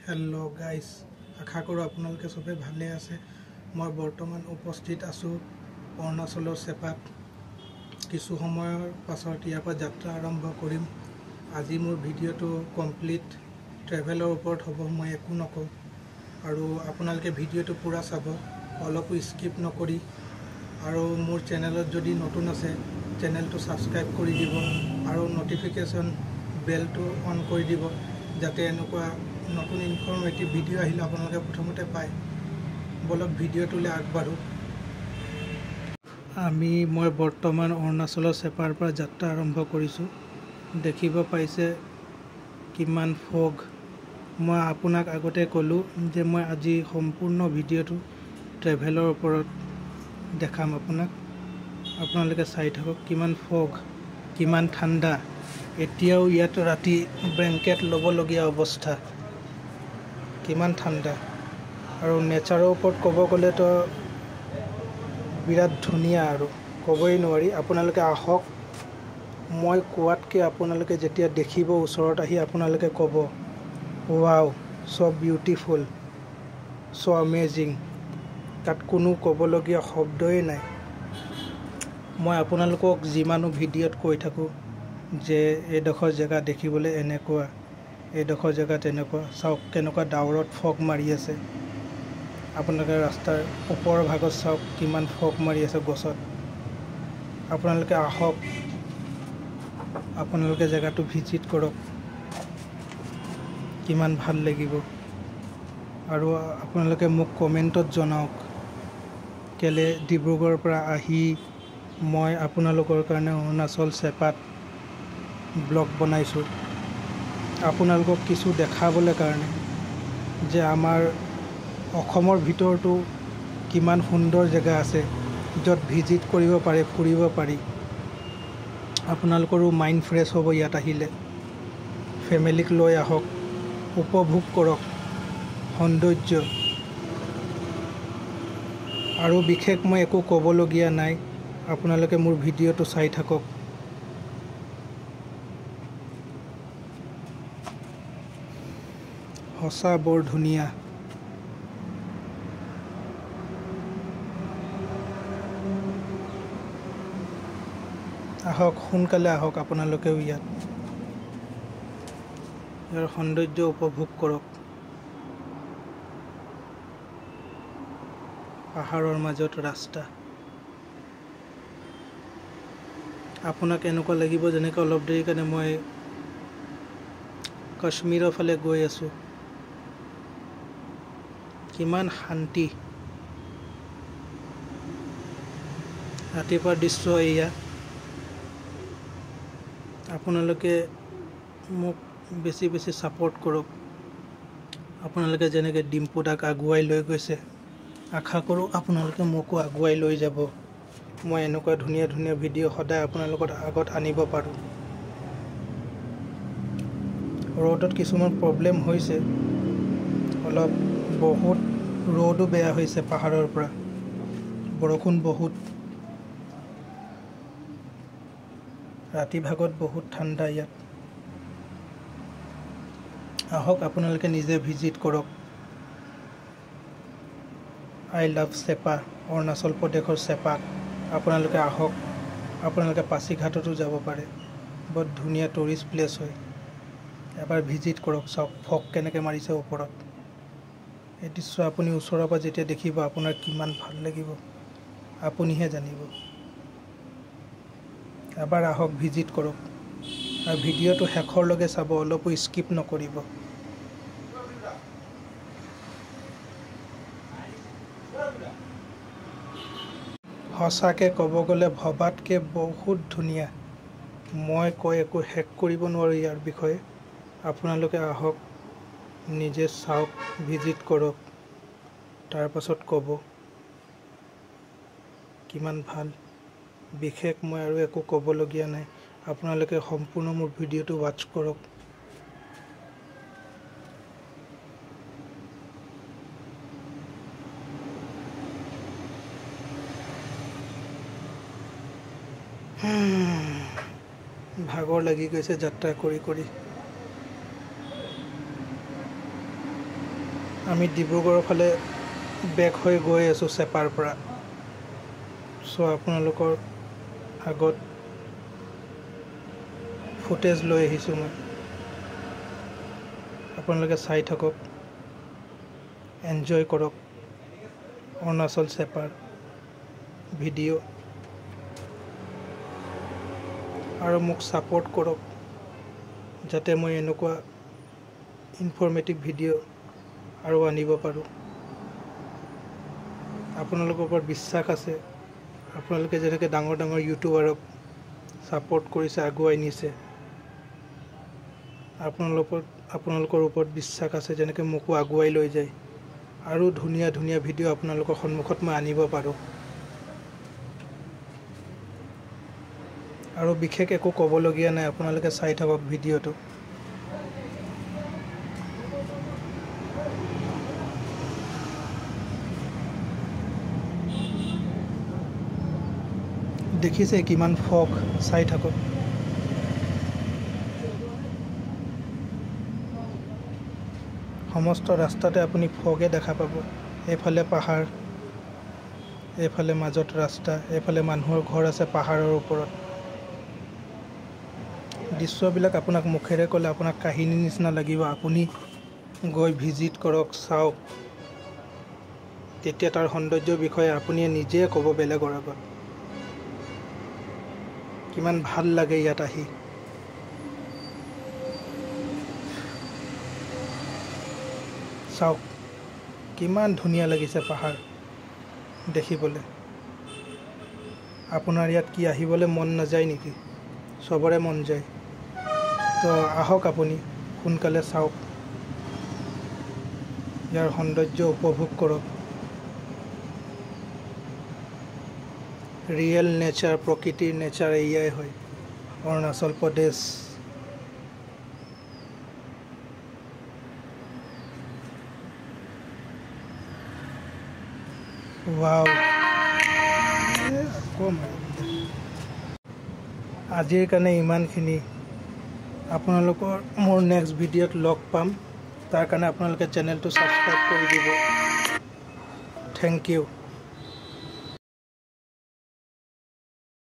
Hello guys आशा करो आपनालोके सबे भाले आछे। मैं बर्तमान उपस्थित आसो अरुणाचल सेपात। किछु समयर पाছত इयार पर यात्रा आरम्भ करिम। আজি मोर भिडिओ कमप्लीट ट्रेभेलर ऊपर हब। मैं एकु नकौ आरो आपनालोके भिडिओ पूरा चाब, अलपो स्किप नकरि। आरो मोर चेनेलत जदि नतुन आछे चेनेलটো सबस्क्राइब करि दिब आरो नटिफिकेशन बेलটো अन करि दिब, जाते एनेकुवा नतुन इनफर्मेटिव भिडिओ आहिले आपनालोके प्रथमते पाय। बोलक भिडिओटोले आगबाढ़ो। मैं बर्तमान अरुणाचल सेपार पर यात्रा आरम्भ करिছোঁ। देखिब पाइसे किमान फग। मैं आपनाक आगते कलो जे मैं आज सम्पूर्ण भिडिओ ट्रेभेलर ऊपर देखाम आपनालोके चाइ थाকক। किमान फग, किमान ठंडा। एतियाও ইয়াত राति ब्लैंकेट लबलगिया अवस्था। किमान ठंडा और नेचाৰৰ ऊपर कब गले तो बिराट धुनिया और कबई नोवारी। आपनालोके आहक। मैं कोवातके आपनालोके जेतिया देखिब ओसरत आहि आपनालोके कब wow so beautiful, so amazing. तात कोनो कबलगिया शब्दই নাই। मैं आपनालोকক जिमानो भिडिओत কৈ থাকো जे एडोखर जगह देखिबले एनेकुवा, एडोखर जगह तेनेकुवा। चाওক केनेकुवा डावरत फग मारि आछे। आपनालोके रास्तार ऊपर भागत चाওক किमान फग मारि आछे गছত। आपनालोके आहक, आपनालोके जगहটো भिजिट करक, किमान ভাল লাগিব। আৰু आपनालोके মোক कमेन्टत जनाওক केले डिब्रुगढ़र পৰা आहि मैं आपनालोকৰ কাৰণে अरुणाचल सेपात ब्लग बनाइছোঁ। आपनालोকক किछु देखाबले कारणे जे आमार अखमर भितरतो किमान सुंदर जगह आछे जत भिजिट करिब पारे, फुरिब पारि। आपनालोकरो माइंड फ्रेश हब इयात आहिले। फैमिलीक লৈ आहक, उपभोग करक सौंदर्य। और विशेष मैं एको कबलगिया नाई। आपनालोके मोर भिडिओ चाइ थाকক। सचा बर धुनिया। आहक सोनकाले आहक आपनालोके इयात यार सौंदर्य उपभोग करक। पहाड़र मजत रास्ता। आपनाक एनेकुवा लागिब जेनेके अलप देरी कारण मैं काश्मीर फाले गई आसो। किमान शांति। रातिपुৱাৰ दृश्य एया। आपनालोके মোক बेছি बेছি सापर्ट करक। आपनालोके जेनेके डिम्पुदाक आगुवाई লৈ গৈছে, आशा करो आपनालोके मोको आगुवाई লৈ যাব। मैं एनेकुवा धुनिया धुनिया भिडिओ सदाय आपनालोকৰ आगत आनिब पारो। रोडत किछुमान प्रब्लेम होइसे, अलप बहुत रोडो बेया होइसे पहाड़र পৰা। बरखुण बहुत। राति भागत बहुत ठंडा इयात। आहक आपनालोके निजे भिजिट करक। I love सेपा, Arunachal प्रदेशर सेपाक आपनालोके आहक। आपनालोके पासीघाटतो যাব पारे। बहुत धुनिया टूरिस्ट प्लेस হয়। एबार भिजिट करक। चाওক फग केनेके मारिছে ওপৰত। এই দৃশ্য আপুনি ওচৰৰ পৰা যেতিয়া দেখিব আপোনাৰ কিমান ভাল লাগিব আপুনিহে জানিব। এবাৰ আহক ভিজিট কৰক আৰু ভিডিঅ'টো শেষৰলৈকে চাব, অলপো স্কিপ নকৰিব। সঁচাকৈ ক'ব গ'লে ভবাতকৈ বহুত ধুনীয়া। মই কৈ একো শেষ কৰিব নোৱাৰোঁ ইয়াৰ বিষয়ে। আপোনালোকে আহক, নিজে চাওক, ভিজিট কৰক, তাৰ পাছত ক'ব কিমান ভাল। বিশেষ মই আৰু একো ক'বলগীয়া নাই। আপোনালোকে সম্পূৰ্ণ মোৰ ভিডিঅ'টো ৱাচ কৰক। ভাগৰ লাগি গৈছে যাত্ৰা কৰি কৰি। আমি ডিব্ৰুগড়ৰ ফালে বেক হৈ গৈ আছোঁ চেপাৰ পৰা। চ' আপোনালোকৰ আগত ফুটেজ লৈ আহিছোঁ মই, আপোনালোকে চাই থাকক, এনজয় কৰক অৰুণাচল চেপাৰ ভিডিঅ' আৰু মোক ছাপোৰ্ট কৰক যাতে মই এনেকুৱা ইনফৰ্মেটিভ ভিডিঅ' আৰু আনিব পাৰোঁ। আপোনালোকৰ ওপৰত বিশ্বাস আছে, আপোনালোকে যেনেকৈ ডাঙৰ ডাঙৰ ইউটিউবাৰক ছাপোৰ্ট কৰিছে, আগুৱাই নিছে, আপোনালোকৰ ওপৰত বিশ্বাস আছে যেনেকৈ মোকো আগুৱাই লৈ যায় আৰু ধুনীয়া ধুনীয়া ভিডিঅ' আপোনালোকৰ সন্মুখত মই আনিব পাৰোঁ। আৰু বিশেষ একো ক'বলগীয়া নাই, আপোনালোকে চাই থাকক ভিডিঅ'টো। দেখিছে কিমান ফগ, চাই থাকক। সমস্ত ৰাস্তাতে আপুনি ফগে দেখা পাব। এইফালে পাহাৰ, এইফালে মাজত ৰাস্তা, এইফালে মানুহৰ ঘৰ আছে পাহাৰৰ ওপৰত। দৃশ্যবিলাক আপোনাক মুখেৰে ক'লে আপোনাক কাহিনী নিচিনা লাগিব। আপুনি গৈ ভিজিট কৰক, চাওক, তেতিয়া তাৰ সৌন্দৰ্যৰ বিষয়ে আপুনি নিজে ক'ব বেলেগৰ আগত। কিমান ভাল লাগে ইয়াত আহি। চাওক কিমান ধুনীয়া লাগিছে পাহাৰ দেখিবলৈ। আপোনাৰ ইয়াত কি আহিবলৈ মন নাযায় নেকি? চবৰে মন যায়। তো আহক, আপুনি সোনকালে চাওক, ইয়াৰ সৌন্দৰ্য উপভোগ কৰক। ৰিয়েল নেচাৰ, প্ৰকৃতিৰ নেচাৰ এয়াই হয় অৰুণাচল প্ৰদেশ। ৱাও, আজিৰ কাৰণে ইমানখিনি। আপোনালোকৰ মোৰ নেক্সট ভিডিঅ'ত লগ পাম, তাৰ কাৰণে আপোনালোকে চেনেলটো ছাবস্ক্ৰাইব কৰি দিব। Thank U.